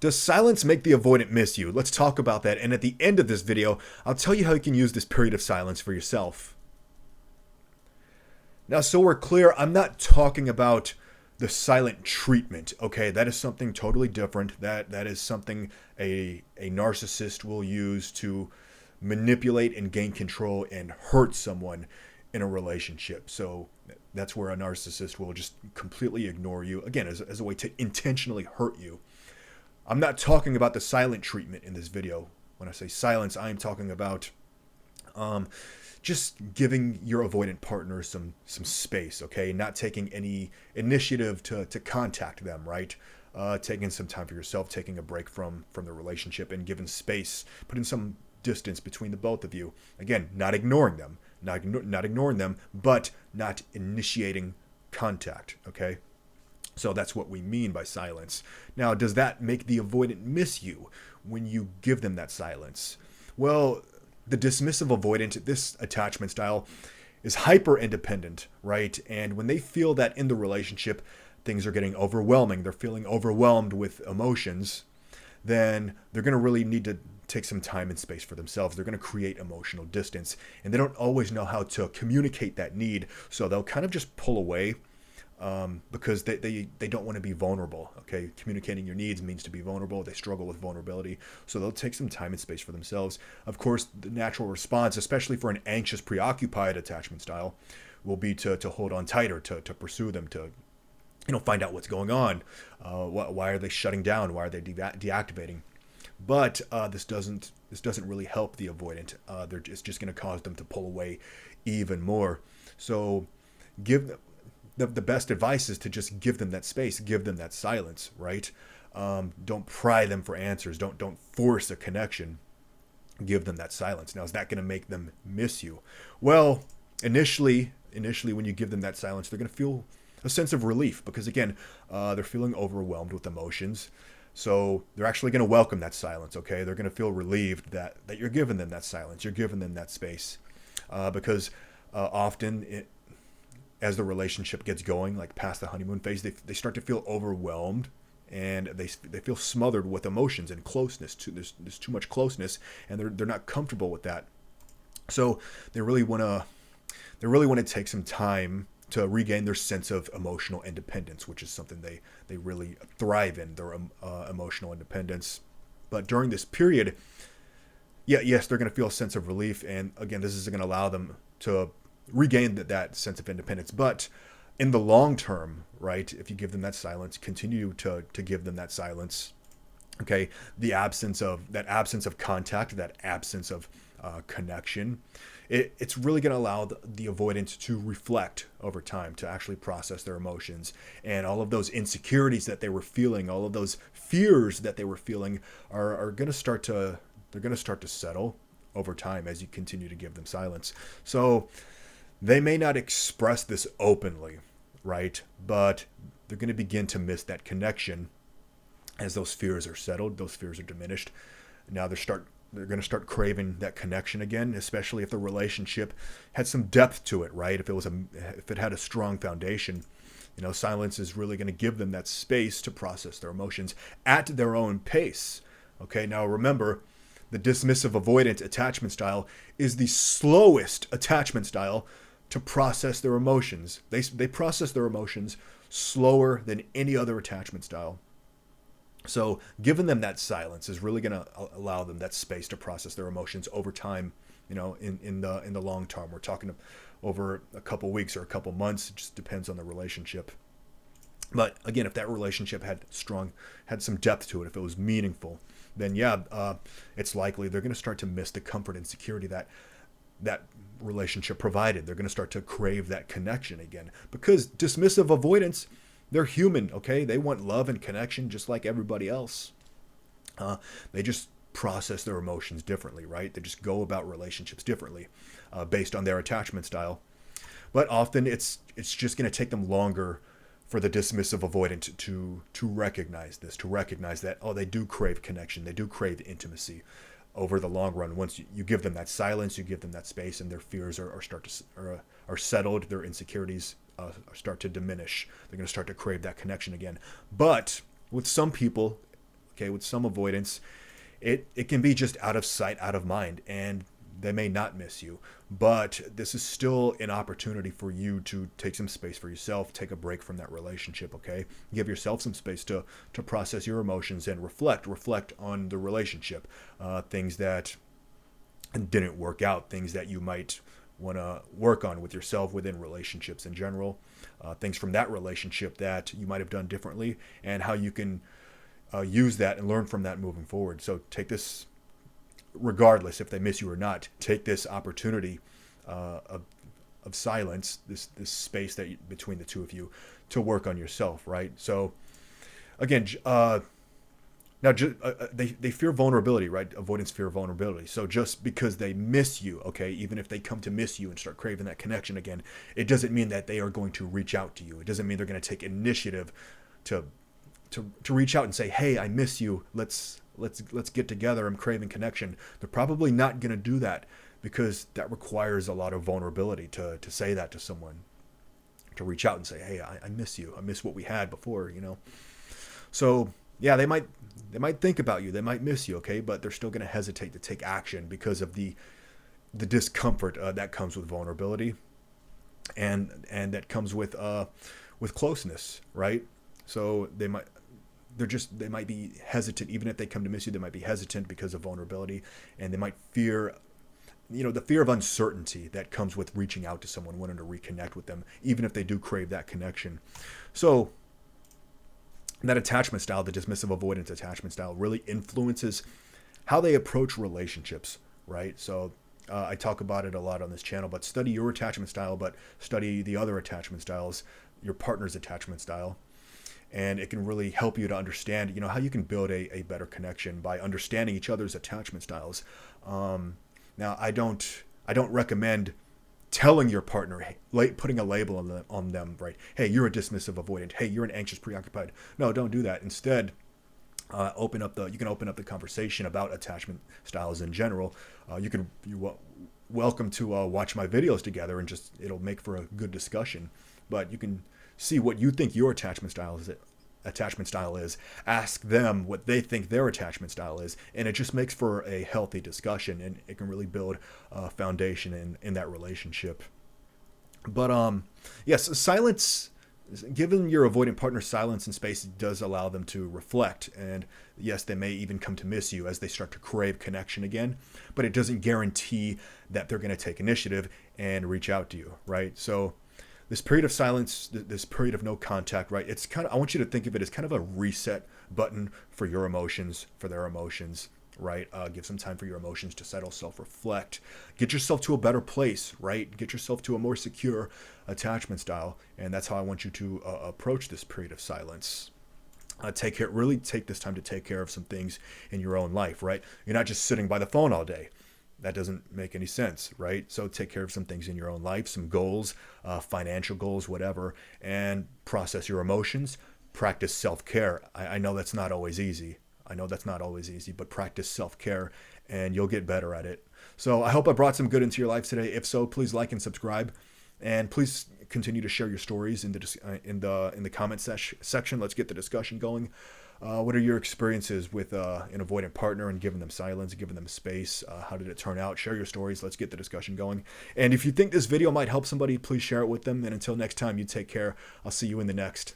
Does silence make the avoidant miss you? Let's talk about that. And at the end of this video, I'll tell you how you can use this period of silence for yourself. Now, so we're clear, I'm not talking about the silent treatment, okay? That is something totally different. That is something a narcissist will use to manipulate and gain control and hurt someone in a relationship. So that's where a narcissist will just completely ignore you, again, as a way to intentionally hurt you. I'm not talking about the silent treatment in this video. When I say silence, I am talking about just giving your avoidant partner some space, okay? Not taking any initiative to contact them, right? Taking some time for yourself, taking a break from the relationship and giving space, putting some distance between the both of you. Again, not ignoring them, not ignoring them, but not initiating contact, okay? So that's what we mean by silence. Now, does that make the avoidant miss you when you give them that silence? Well, the dismissive avoidant, this attachment style, is hyper independent, right? And when they feel that in the relationship, things are getting overwhelming, they're feeling overwhelmed with emotions, then they're going to really need to take some time and space for themselves. They're going to create emotional distance, and they don't always know how to communicate that need. So they'll kind of just pull away because they don't want to be vulnerable. Okay, communicating your needs means to be vulnerable. They struggle with vulnerability, so they'll take some time and space for themselves. Of course, the natural response, especially for an anxious, preoccupied attachment style, will be to hold on tighter, to pursue them, to find out what's going on. Why are they shutting down? Why are they deactivating? But this doesn't really help the avoidant. It's just going to cause them to pull away even more. So give them. The best advice is to just give them that space, give them that silence, right? Don't pry them for answers. Don't force a connection. Give them that silence. Now, is that going to make them miss you? Well, initially, when you give them that silence, they're going to feel a sense of relief because, again, they're feeling overwhelmed with emotions. So they're actually going to welcome that silence, okay? They're going to feel relieved that you're giving them that silence. You're giving them that space because often as the relationship gets going, like past the honeymoon phase, they start to feel overwhelmed and they feel smothered with emotions and closeness. There's too much closeness, and they're not comfortable with that. So they really want to take some time to regain their sense of emotional independence, which is something they really thrive in, their emotional independence. But during this period, yes, they're going to feel a sense of relief, and again, this is going to allow them to regain that sense of independence. But in the long term, right, if you give them that silence, continue to give them that silence, okay, the absence of contact, that absence of connection, it's really going to allow the avoidant to reflect over time, to actually process their emotions, and all of those insecurities that they were feeling, all of those fears that they were feeling are going to start to settle over time as you continue to give them silence. So they may not express this openly, right? But they're going to begin to miss that connection as those fears are settled, those fears are diminished. Now they're going to start craving that connection again, especially if the relationship had some depth to it, right? If it had a strong foundation. Silence is really going to give them that space to process their emotions at their own pace. Okay, now remember, the dismissive avoidant attachment style is the slowest attachment style to process their emotions. They process their emotions slower than any other attachment style. So giving them that silence is really going to allow them that space to process their emotions over time. In the long term, we're talking over a couple weeks or a couple months. It just depends on the relationship. But again, if that relationship had some depth to it, if it was meaningful, then it's likely they're going to start to miss the comfort and security that relationship provided. They're going to start to crave that connection again, because dismissive avoidance, they're human, okay? They want love and connection just like everybody else. They just process their emotions differently, right? They just go about relationships differently based on their attachment style. But often it's just going to take them longer for the dismissive avoidant to recognize this, to recognize that, they do crave connection, they do crave intimacy over the long run. Once you give them that silence, you give them that space, and their fears are settled, their insecurities start to diminish. They're going to start to crave that connection again. But with some people, Okay, with some avoidance, it can be just out of sight, out of mind, and they may not miss you. But this is still an opportunity for you to take some space for yourself, take a break from that relationship, okay? Give yourself some space to process your emotions and reflect on the relationship, things that didn't work out, things that you might want to work on with yourself within relationships in general, things from that relationship that you might have done differently, and how you can use that and learn from that moving forward. So take this, regardless if they miss you or not, take this opportunity of silence, this space that between the two of you, to work on yourself, right? So again, now, they fear vulnerability, right? Avoidance fear vulnerability. So just because they miss you, okay, even if they come to miss you and start craving that connection again, it doesn't mean that they are going to reach out to you. It doesn't mean they're going to take initiative to reach out and say, "Hey, I miss you. Let's get together. I'm craving connection." They're probably not going to do that, because that requires a lot of vulnerability to say that to someone, to reach out and say, "Hey, I miss you. I miss what we had before," So yeah, they might think about you, they might miss you, okay, but they're still going to hesitate to take action because of the discomfort that comes with vulnerability, and that comes with closeness, right? So they might be hesitant. Even if they come to miss you, they might be hesitant because of vulnerability, and they might fear, the fear of uncertainty that comes with reaching out to someone, wanting to reconnect with them, even if they do crave that connection. So that attachment style, the dismissive avoidance attachment style, really influences how they approach relationships, right? So I talk about it a lot on this channel, but study your attachment style, but study the other attachment styles, your partner's attachment style. And it can really help you to understand, how you can build a better connection by understanding each other's attachment styles. Now, I don't recommend telling your partner, putting a label on them, right? Hey, you're a dismissive avoidant. Hey, you're an anxious preoccupied. No, don't do that. Instead, you can open up the conversation about attachment styles in general. You're welcome to watch my videos together, and it'll make for a good discussion. But you can see what you think your attachment style is. Ask them what they think their attachment style is, and it just makes for a healthy discussion, and it can really build a foundation in that relationship. But yes, silence, given your avoidant partner silence and space, does allow them to reflect, and yes, they may even come to miss you as they start to crave connection again, but it doesn't guarantee that they're going to take initiative and reach out to you, right? So this period of silence, this period of no contact, right? I want you to think of it as kind of a reset button for your emotions, for their emotions, right? Give some time for your emotions to settle, self-reflect, get yourself to a better place, right? Get yourself to a more secure attachment style. And that's how I want you to approach this period of silence. Really take this time to take care of some things in your own life, right? You're not just sitting by the phone all day. That doesn't make any sense, right? So take care of some things in your own life, some goals, financial goals, whatever, and process your emotions. Practice self-care. I know that's not always easy. But practice self-care, and you'll get better at it. So I hope I brought some good into your life today. If so, please like and subscribe, and please continue to share your stories in the comment section. Let's get the discussion going. What are your experiences with an avoidant partner and giving them silence, giving them space? How did it turn out? Share your stories. Let's get the discussion going. And if you think this video might help somebody, please share it with them. And until next time, you take care. I'll see you in the next.